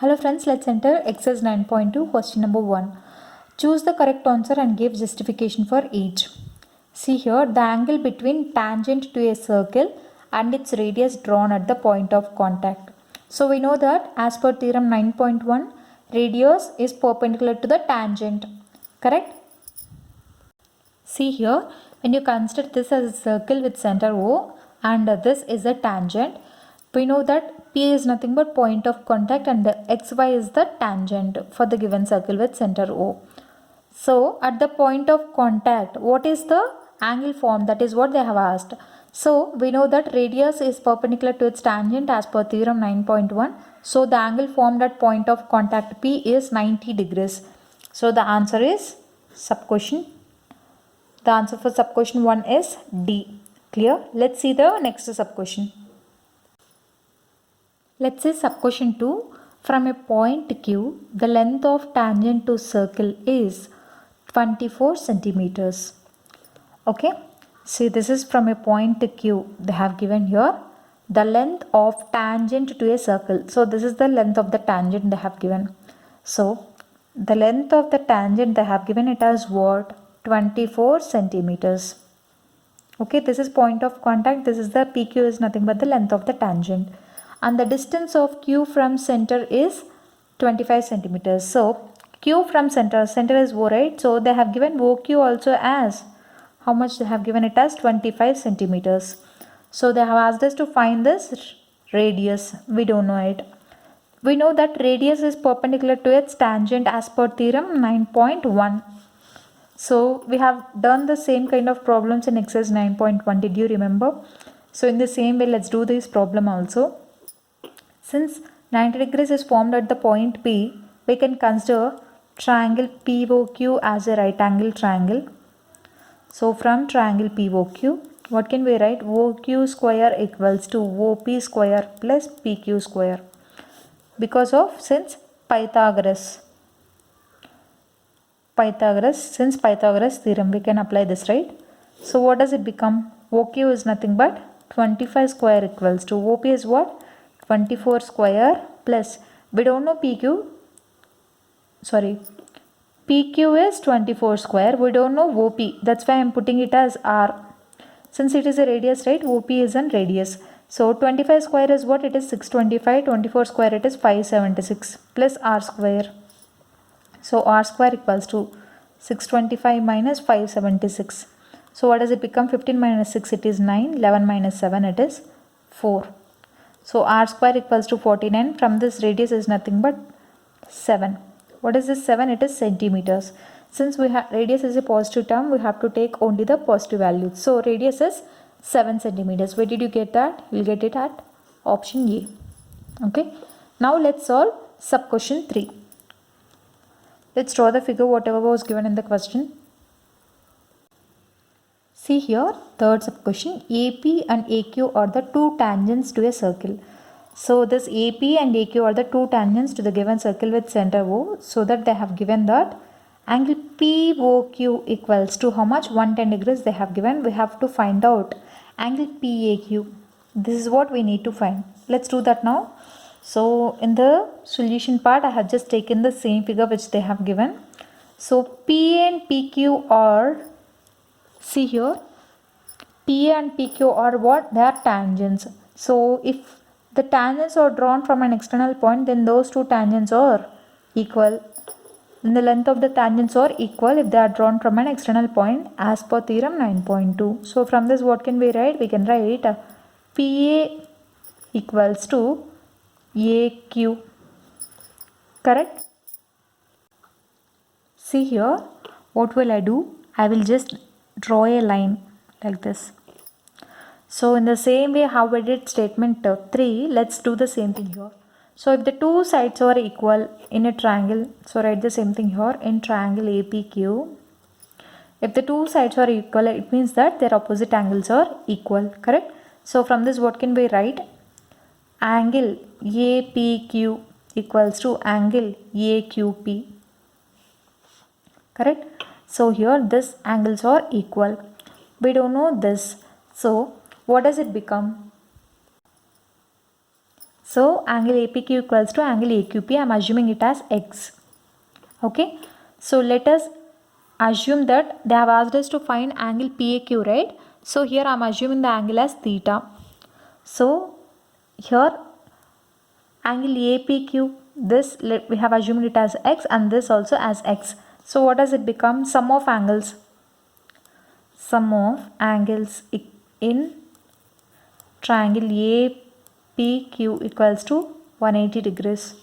Hello friends, let's enter exercise 9.2 question number 1. Choose the correct answer and give justification for each. See here, the angle between tangent to a circle and its radius drawn at the point of contact. So we know that as per theorem 9.1, radius is perpendicular to the tangent. Correct? See here, when you consider this as a circle with center O and this is a tangent, we know that P is nothing but point of contact and the XY is the tangent for the given circle with center O. So at the point of contact, what is the angle formed? That is what they have asked. So we know that radius is perpendicular to its tangent as per theorem 9.1. So the angle formed at point of contact P is 90 degrees. So the answer is sub-question. The answer for sub-question 1 is D. Clear? Let's see the next sub-question. Let's say sub-question 2. From a point Q, the length of tangent to circle is 24 centimeters. Okay. See, this is from a point Q. They have given here the length of tangent to a circle. So this is the length of the tangent they have given. So the length of the tangent they have given it as what? 24 centimeters. Okay, this is point of contact. This is the PQ is nothing but the length of the tangent. And the distance of Q from center is 25 centimeters. So Q from center is O, right? So they have given OQ also as, how much they have given it as 25 centimeters. So they have asked us to find this radius. We don't know it. We know that radius is perpendicular to its tangent as per theorem 9.1. So we have done the same kind of problems in exercise 9.1. Did you remember? So in the same way, let's do this problem also. Since 90 degrees is formed at the point P, we can consider triangle POQ as a right angle triangle. So from triangle POQ, what can we write? OQ square equals to OP square plus PQ square. Because of, since Pythagoras theorem, we can apply this, right? So what does it become? OQ is nothing but 25 square equals to OP is what? 24 square plus, we don't know PQ is 24 square, we don't know OP, that's why I am putting it as R. Since it is a radius, right? OP is a radius. So 25 square is what? It is 625, 24 square it is 576 plus R square. So R square equals to 625 minus 576. So what does it become? 15 minus 6 it is 9, 11 minus 7 it is 4. So R square equals to 49. From this radius is nothing but 7. What is this 7? It is centimeters. Since we have radius is a positive term, we have to take only the positive values. So radius is 7 centimeters. Where did you get that? You will get it at option A. Okay. Now let's solve sub question 3. Let's draw the figure whatever was given in the question. See here, third sub question, AP and AQ are the two tangents to a circle. So this AP and AQ are the two tangents to the given circle with center O. So that they have given that angle POQ equals to how much? 110 degrees they have given. We have to find out angle PAQ. This is what we need to find. Let's do that now. So in the solution part, I have just taken the same figure which they have given. So PA and PQ are, see here, PA and PQ are what? They are tangents. So if the tangents are drawn from an external point, then those two tangents are equal. Then the length of the tangents are equal if they are drawn from an external point as per theorem 9.2. So from this what can we write? We can write PA equals to AQ. Correct? See here, what will I do? I will just draw a line like this. So in the same way how we did statement 3, let's do the same thing here. So if the two sides are equal in a triangle, so write the same thing here in triangle APQ. If the two sides are equal, it means that their opposite angles are equal. Correct? So from this what can we write? Angle APQ equals to angle AQP. Correct? So here these angles are equal. We don't know this. So what does it become? So angle APQ equals to angle AQP. I am assuming it as x. Okay. So let us assume that they have asked us to find angle PAQ, right? So here I am assuming the angle as theta. So here angle APQ, this we have assumed it as x and this also as x. So what does it become? Sum of angles. Sum of angles in triangle APQ equals to 180 degrees.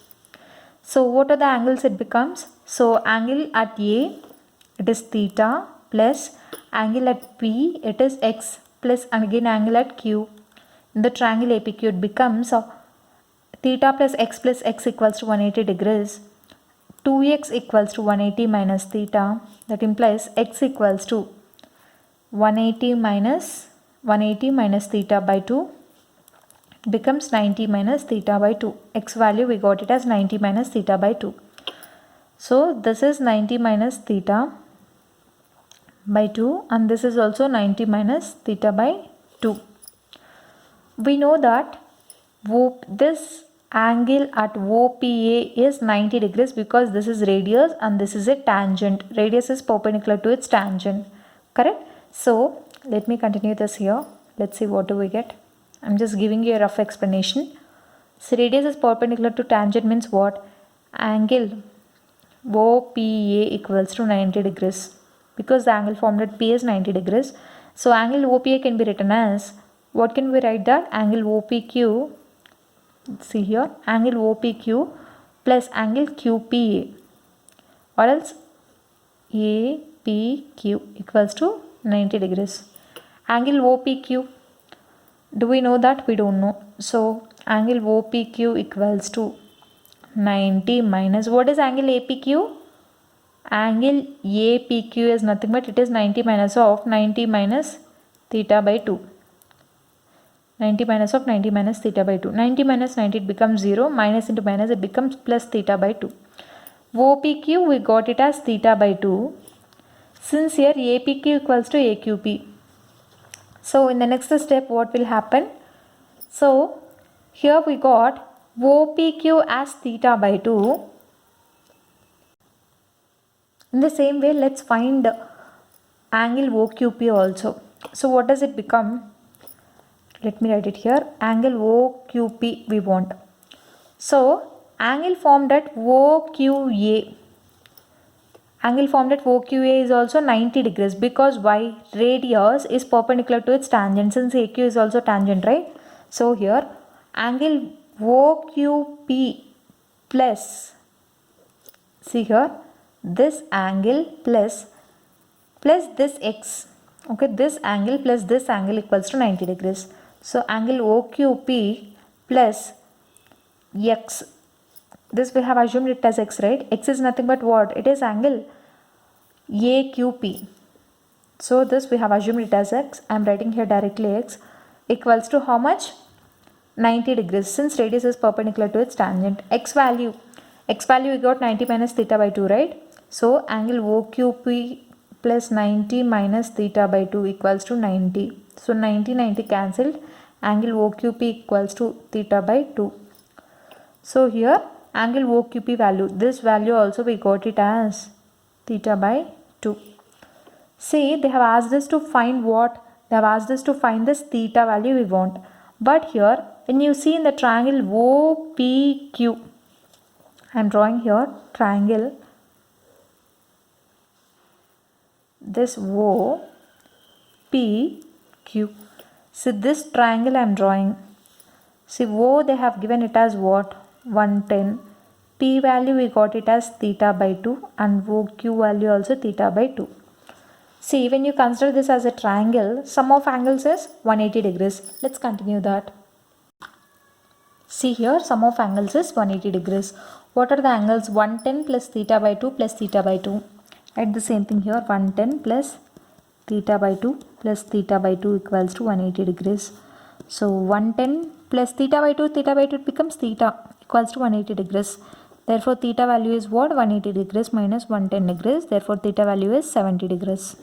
So what are the angles it becomes? So angle at A, it is theta, plus angle at P, it is x, plus again angle at Q. In the triangle APQ it becomes theta plus x equals to 180 degrees. 2x equals to 180 minus theta. That implies x equals to 180 minus theta by 2 becomes 90 minus theta by 2. X value we got it as 90 minus theta by 2. So this is 90 minus theta by 2 and this is also 90 minus theta by 2. We know that this angle at OPA is 90 degrees because this is radius and this is a tangent. Radius is perpendicular to its tangent. Correct? So let me continue this here. Let's see what do we get. I'm just giving you a rough explanation. So radius is perpendicular to tangent means what? Angle OPA equals to 90 degrees because the angle formed at P is 90 degrees. So angle OPA can be written as, what can we write that? Angle OPQ, see here, angle OPQ plus angle QPA or else APQ equals to 90 degrees. Angle OPQ, do we know that? We don't know. So angle OPQ equals to 90 minus, what is angle APQ? Angle APQ is nothing but it is 90 minus of 90 minus theta by 2. 90 minus of 90 minus theta by 2. 90 minus 90 it becomes 0. Minus into minus it becomes plus theta by 2. OPQ we got it as theta by 2. Since here APQ equals to AQP. So in the next step what will happen? So here we got OPQ as theta by 2. In the same way let's find angle OQP also. So what does it become? Let me write it here. Angle OQP we want. So angle formed at OQA. Angle formed at OQA is also 90 degrees because why? Radius is perpendicular to its tangent since AQ is also tangent, right? So here angle OQP plus, see here, this angle plus this x. Okay, this angle plus this angle equals to 90 degrees. So angle OQP plus x, this we have assumed it as x, right? X is nothing but what? It is angle AQP. So this we have assumed it as x. I am writing here directly x equals to how much? 90 degrees since radius is perpendicular to its tangent. X value we got 90 minus theta by 2, right? So angle OQP plus 90 minus theta by 2 equals to 90. So 90 cancelled. Angle OQP equals to theta by 2. So here angle OQP value, this value also we got it as theta by 2. See, they have asked us to find what? They have asked us to find this theta value we want. But here when you see in the triangle OPQ, I am drawing here triangle, this OPQ. See this triangle I am drawing. See O they have given it as what? 110. P value we got it as theta by 2 and OQ value also theta by 2. See, when you consider this as a triangle, sum of angles is 180 degrees. Let's continue that. See here, sum of angles is 180 degrees. What are the angles? 110 plus theta by 2 plus theta by 2. Write the same thing here, 110 plus theta by 2 plus theta by 2 equals to 180 degrees. So 110 plus theta by 2 it becomes theta equals to 180 degrees. Therefore theta value is what? 180 degrees minus 110 degrees. Therefore theta value is 70 degrees.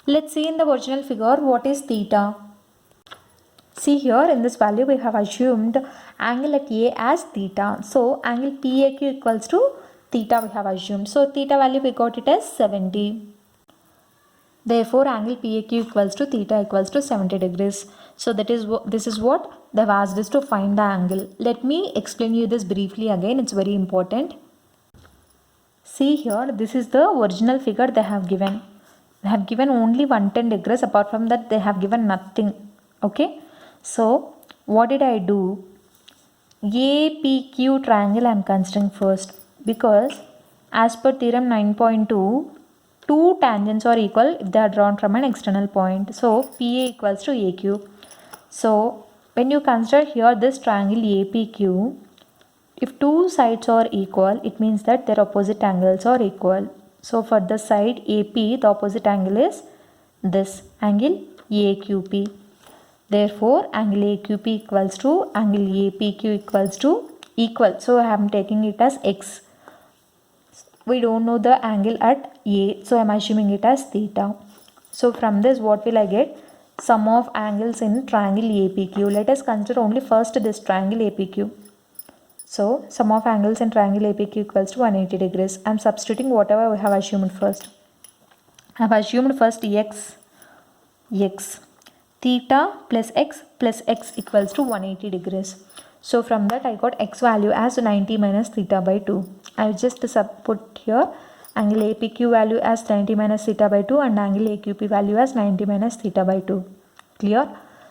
Let's see in the original figure what is theta. See here in this value we have assumed angle at A as theta. So angle PAQ equals to theta we have assumed. So theta value we got it as 70. Therefore angle PAQ equals to theta equals to 70 degrees. So this is what they've asked us to find the angle. Let me explain you this briefly again. It's very important. See here, this is the original figure they have given. They have given only 110 degrees. Apart from that they have given nothing. Okay. So what did I do? APQ triangle I am considering first, because as per theorem 9.2, two tangents are equal if they are drawn from an external point. So PA equals to AQ. So when you consider here this triangle APQ, if two sides are equal, it means that their opposite angles are equal. So for the side AP, the opposite angle is this angle AQP. Therefore angle AQP equals to angle APQ equals to equal. So I am taking it as X. We don't know the angle at A, so I am assuming it as theta. So from this what will I get? Sum of angles in triangle APQ. Let us consider only first this triangle APQ. So sum of angles in triangle APQ equals to 180 degrees. I am substituting whatever we have assumed first. I have assumed first X. Theta plus x equals to 180 degrees. So from that I got x value as 90 minus theta by 2. I will just put here angle APQ value as 90 minus theta by 2 and angle AQP value as 90 minus theta by 2. Clear?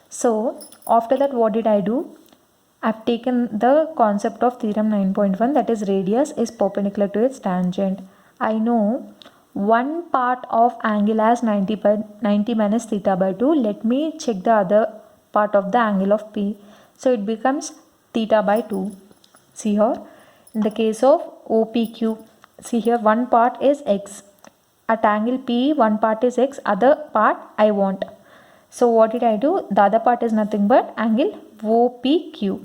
So after that what did I do? I have taken the concept of theorem 9.1, that is radius is perpendicular to its tangent. I know one part of angle as 90 minus theta by 2. Let me check the other part of the angle of P. So it becomes theta by 2. See here, in the case of OPQ, see here one part is X. At angle P, one part is X, other part I want. So what did I do? The other part is nothing but angle OPQ.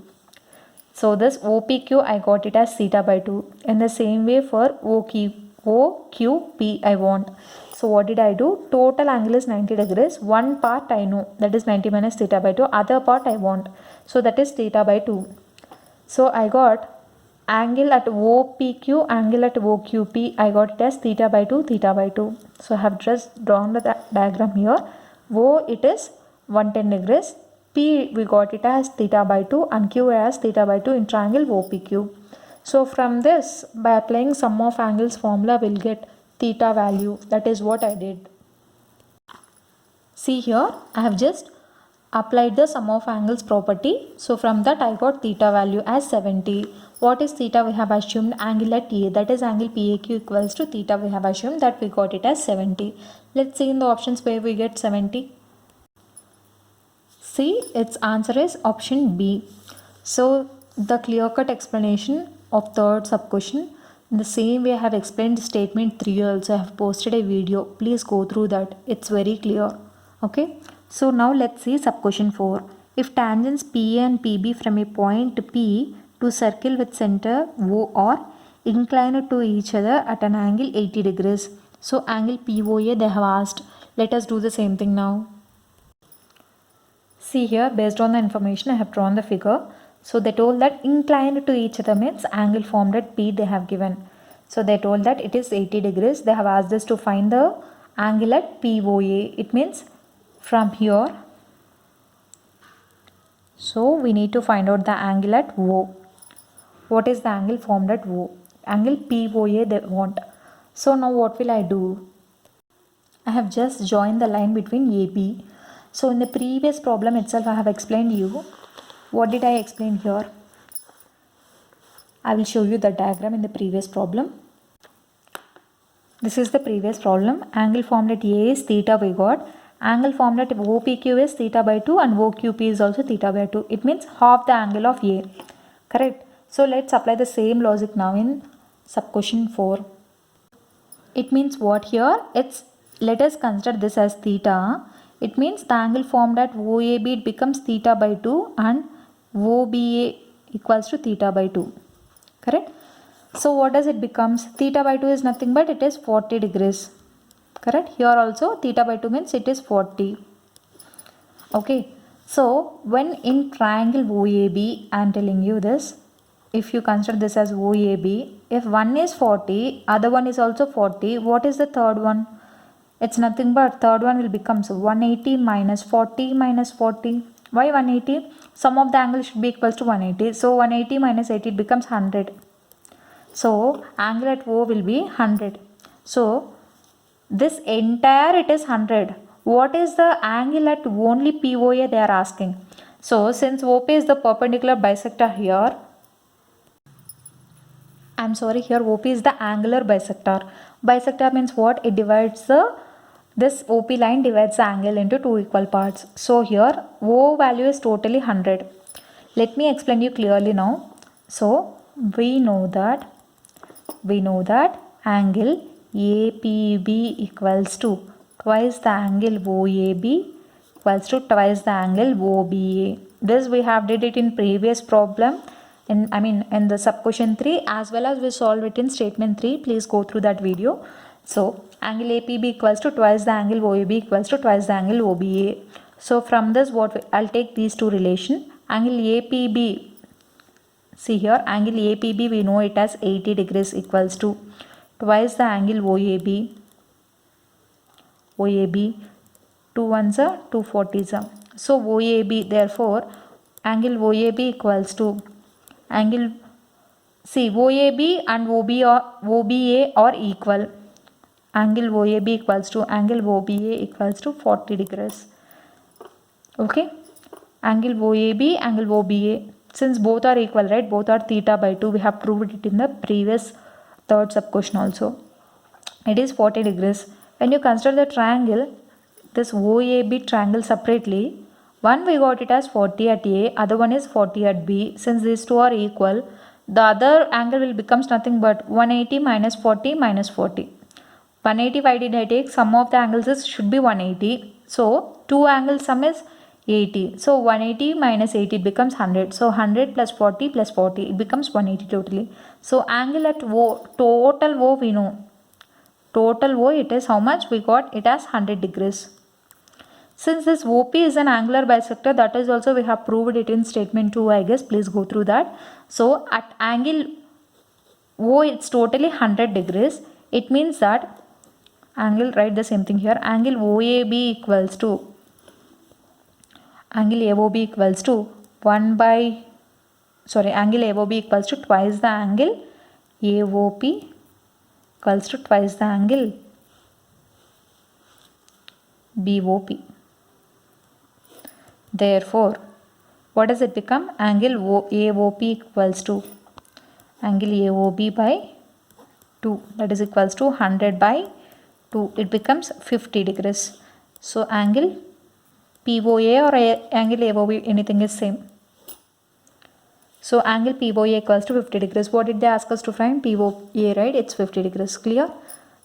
So this OPQ I got it as theta by 2. In the same way for OQP I want. So what did I do? Total angle is 90 degrees. One part I know, that is 90 minus theta by 2. Other part I want. So that is theta by 2. So I got angle at OPQ, angle at OQP, I got it as theta by 2, theta by 2. So I have just drawn the diagram here. O it is 110 degrees. P we got it as theta by 2 and Q as theta by 2 in triangle OPQ. So from this, by applying sum of angles formula, we'll get theta value. That is what I did. See here, I have just applied the sum of angles property. So from that I got theta value as 70. What is theta? We have assumed angle at A, that is angle PAQ equals to theta. We have assumed that we got it as 70. Let's see in the options where we get 70. See, its answer is option B. So the clear-cut explanation of third sub-question. In the same way I have explained statement 3 also. I have posted a video. Please go through that. It's very clear. Okay. So now let's see sub-question 4. If tangents PA and PB from a point P to circle with center O are inclined to each other at an angle 80 degrees. So angle POA they have asked. Let us do the same thing now. See here, based on the information I have drawn the figure. So they told that inclined to each other means angle formed at P they have given. So they told that it is 80 degrees. They have asked us to find the angle at POA. It means from here. So we need to find out the angle at O. What is the angle formed at O? Angle POA they want. So now what will I do? I have just joined the line between AB. So in the previous problem itself I have explained you. What did I explain here? I will show you the diagram in the previous problem. This is the previous problem. Angle formed at A is theta we got. Angle formed at OPQ is theta by 2 and OQP is also theta by 2. It means half the angle of A. Correct? So let's apply the same logic now in sub-question 4. It means what here? Let us consider this as theta. It means the angle formed at OAB it becomes theta by 2 and OBA equals to theta by 2. Correct? So what does it becomes? Theta by 2 is nothing but it is 40 degrees. Correct? Here also theta by 2 means it is 40. Okay. So when in triangle OAB, I am telling you this, if you consider this as OAB, if one is 40, other one is also 40, what is the third one? It's nothing but third one will become 180 minus 40 minus 40. Why 180? Sum of the angles should be equals to 180. So 180 minus 80 it becomes 100. So angle at O will be 100. So this entire it is 100. What is the angle at only POA they are asking? So since OP is the perpendicular bisector here, I'm sorry, here OP is the angular bisector. Bisector means what? It divides this OP line divides the angle into two equal parts. So here O value is totally 100. Let me explain you clearly now. So we know that angle APB equals to twice the angle OAB equals to twice the angle OBA. This we have did it in previous problem in the sub question 3, as well as we solved it in statement 3. Please go through that video. So angle APB equals to twice the angle OAB equals to twice the angle OBA. So from this I'll take these two relation. Angle APB, see here, angle APB we know it as 80 degrees equals to twice the angle OAB. 2 ones are 2 40s are. So OAB, therefore angle OAB equals to angle, see, OAB and OBA are equal. Angle OAB equals to angle OBA equals to 40 degrees. Okay, angle OAB, angle OBA, since both are equal, right, both are theta by 2, we have proved it in the previous third sub question also. It is 40 degrees. When you consider the triangle, this OAB triangle separately, one we got it as 40 at A, other one is 40 at B. Since these two are equal, the other angle will becomes nothing but 180 minus 40 minus 40. 180, why did I take? Sum of the angles should be 180. So 2 angles sum is 80. So 180 minus 80 becomes 100. So 100 plus 40 plus 40, it becomes 180 totally. So angle at O, total O we know. Total O it is how much? We got it as 100 degrees. Since this OP is an angular bisector, that is also we have proved it in statement 2, I guess. Please go through that. So at angle O it's totally 100 degrees. It means that angle, write the same thing here, angle OAB equals to angle AOB equals to angle AOB equals to twice the angle AOP equals to twice the angle BOP. Therefore, what does it become? Angle AOP equals to angle AOB by 2, that is equals to 100 by 2. It becomes 50 degrees. So angle POA or angle AOB, anything is same. So angle POA equals to 50 degrees. What did they ask us to find? POA, right? It's 50 degrees. Clear?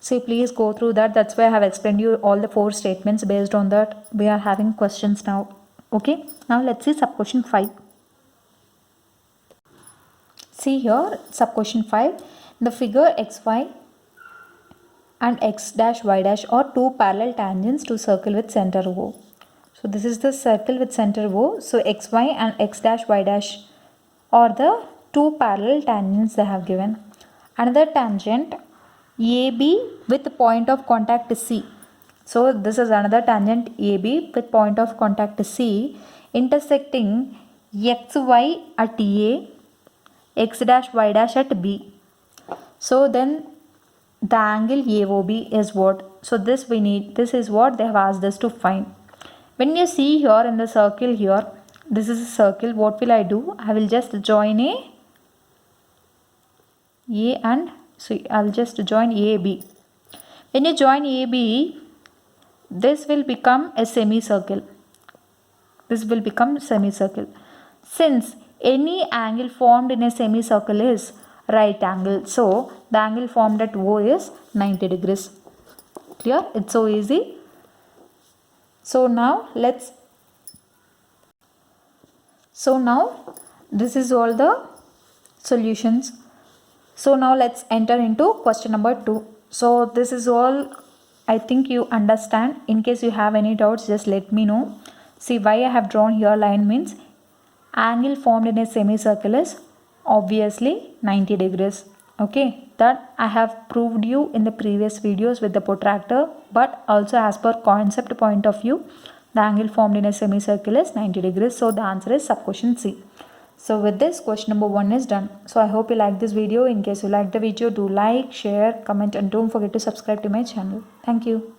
So please go through that. That's why I have explained you all the 4 statements. Based on that, we are having questions now. Okay. Now let's see sub question 5. See here, sub question 5. The figure XY and X dash Y dash are two parallel tangents to circle with center O. So this is the circle with center O. So XY and X dash Y dash are the two parallel tangents they have given. Another tangent AB with point of contact C. So this is another tangent AB with point of contact C intersecting XY at A, X dash Y dash at B. So then the angle AOB is what? So this is what they have asked us to find. When you see here in the circle here, this is a circle, what will I do? I will just join A and so I will just join AB. When you join AB, this will become a semicircle. This will become semicircle. Since any angle formed in a semicircle is right angle, so the angle formed at O is 90 degrees. Clear? It's so easy. So now this is all the solutions. So now let's enter into question number 2. So this is all, I think you understand. In case you have any doubts, just let me know. See, why I have drawn here line means angle formed in a semicircle is obviously 90 degrees. Okay, that I have proved you in the previous videos with the protractor, but also as per concept point of view, the angle formed in a semicircle is 90 degrees. So the answer is sub question C. So with this, question number 1 is done. So I hope you like this video. In case you like the video, do like, share, comment, and don't forget to subscribe to my channel. Thank you.